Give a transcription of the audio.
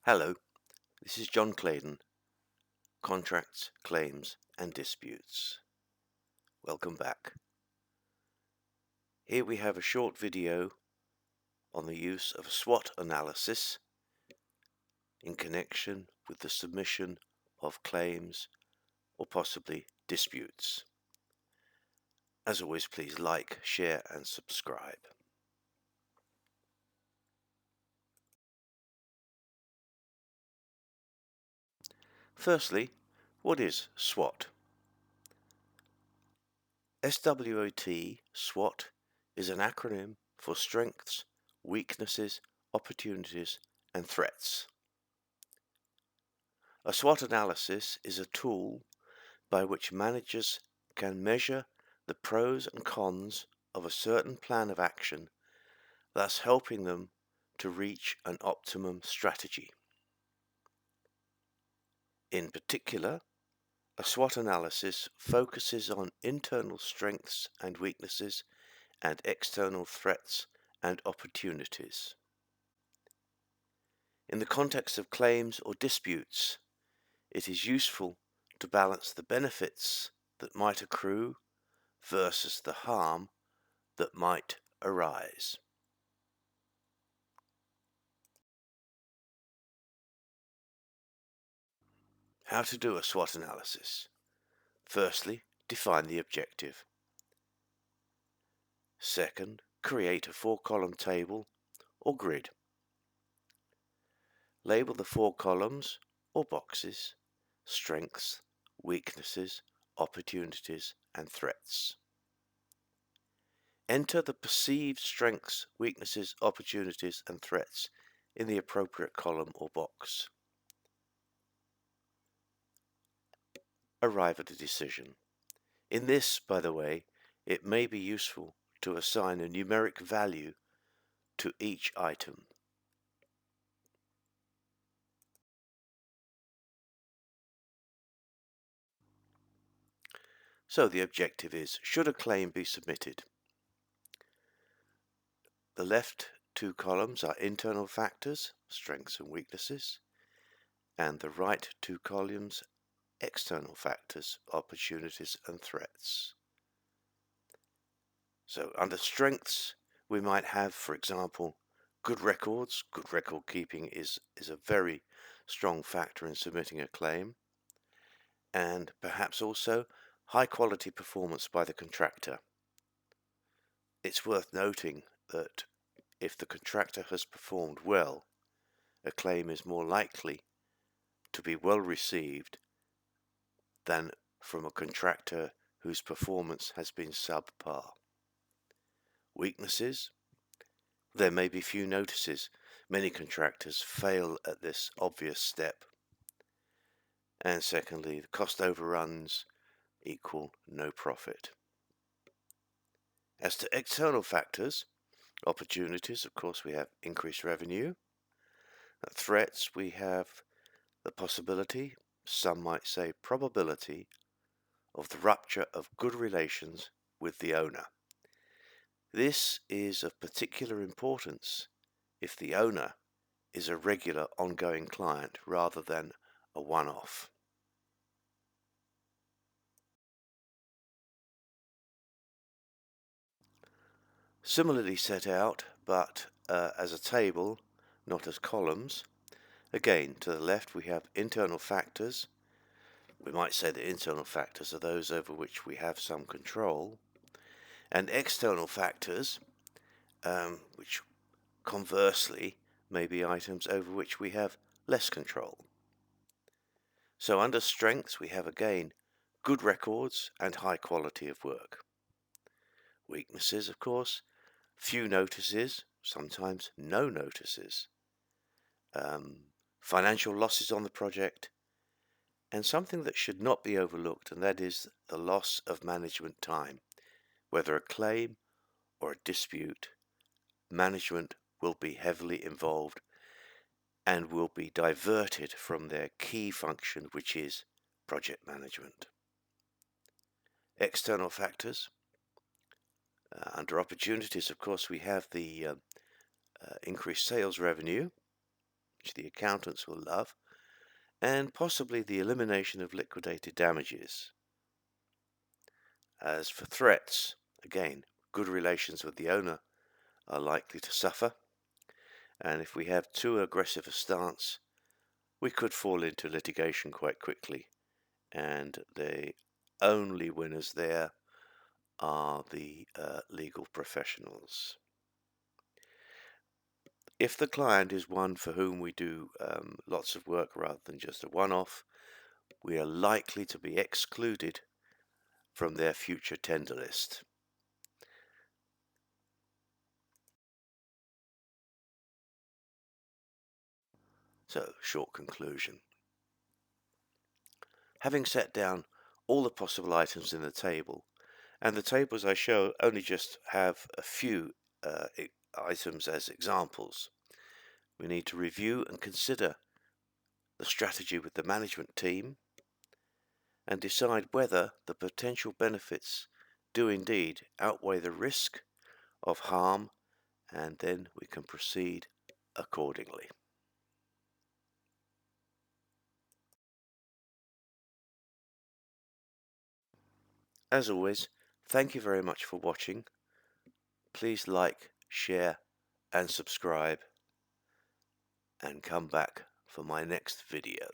Hello, this is John Claydon, Contracts, Claims and Disputes. Welcome back. Here we have a short video on the use of a SWOT analysis in connection with the submission of claims or possibly disputes. As always, please like, share and subscribe. Firstly, what is SWOT? SWOT, SWOT, is an acronym for strengths, weaknesses, opportunities and threats. A SWOT analysis is a tool by which managers can measure the pros and cons of a certain plan of action, thus helping them to reach an optimum strategy. In particular, a SWOT analysis focuses on internal strengths and weaknesses and external threats and opportunities. In the context of claims or disputes, it is useful to balance the benefits that might accrue versus the harm that might arise. How to do a SWOT analysis. Firstly, define the objective. Second, create a 4-column table or grid. Label the 4 columns or boxes: strengths, weaknesses, opportunities and threats. Enter the perceived strengths, weaknesses, opportunities and threats in the appropriate column or box. Arrive at a decision. In this, by the way, it may be useful to assign a numeric value to each item. So the objective is, should a claim be submitted? The left 2 columns are internal factors, strengths and weaknesses, and the right 2 columns, external factors, opportunities and threats. So under strengths, we might have, for example, good records. Good record keeping is a very strong factor in submitting a claim, and perhaps also high quality performance by the contractor. It's worth noting that if the contractor has performed well, a claim is more likely to be well received than from a contractor whose performance has been subpar. Weaknesses. There may be few notices. Many contractors fail at this obvious step. And secondly, the cost overruns equal no profit. As to external factors, opportunities, of course, we have increased revenue. Threats, we have the possibility, some might say probability, of the rupture of good relations with the owner. This is of particular importance if the owner is a regular ongoing client rather than a one-off. Similarly set out, but as a table, not as columns. Again, to the left we have internal factors. We might say that internal factors are those over which we have some control, and external factors, which conversely may be items over which we have less control. So under strengths we have again good records and high quality of work. Weaknesses, of course, few notices, sometimes no notices, financial losses on the project, and something that should not be overlooked, and that is the loss of management time. Whether a claim or a dispute, management will be heavily involved and will be diverted from their key function, which is project management. External factors. Under opportunities, of course, we have the increased sales revenue, which the accountants will love, and possibly the elimination of liquidated damages. As for threats, again, good relations with the owner are likely to suffer, and if we have too aggressive a stance, we could fall into litigation quite quickly, and the only winners there are the legal professionals. If the client is one for whom we do lots of work rather than just a one-off, we are likely to be excluded from their future tender list. So, short conclusion. Having set down all the possible items in the table, and the tables I show only just have a few items as examples, we need to review and consider the strategy with the management team and decide whether the potential benefits do indeed outweigh the risk of harm, and then we can proceed accordingly. As always, thank you very much for watching. Please like, share and subscribe, and come back for my next video.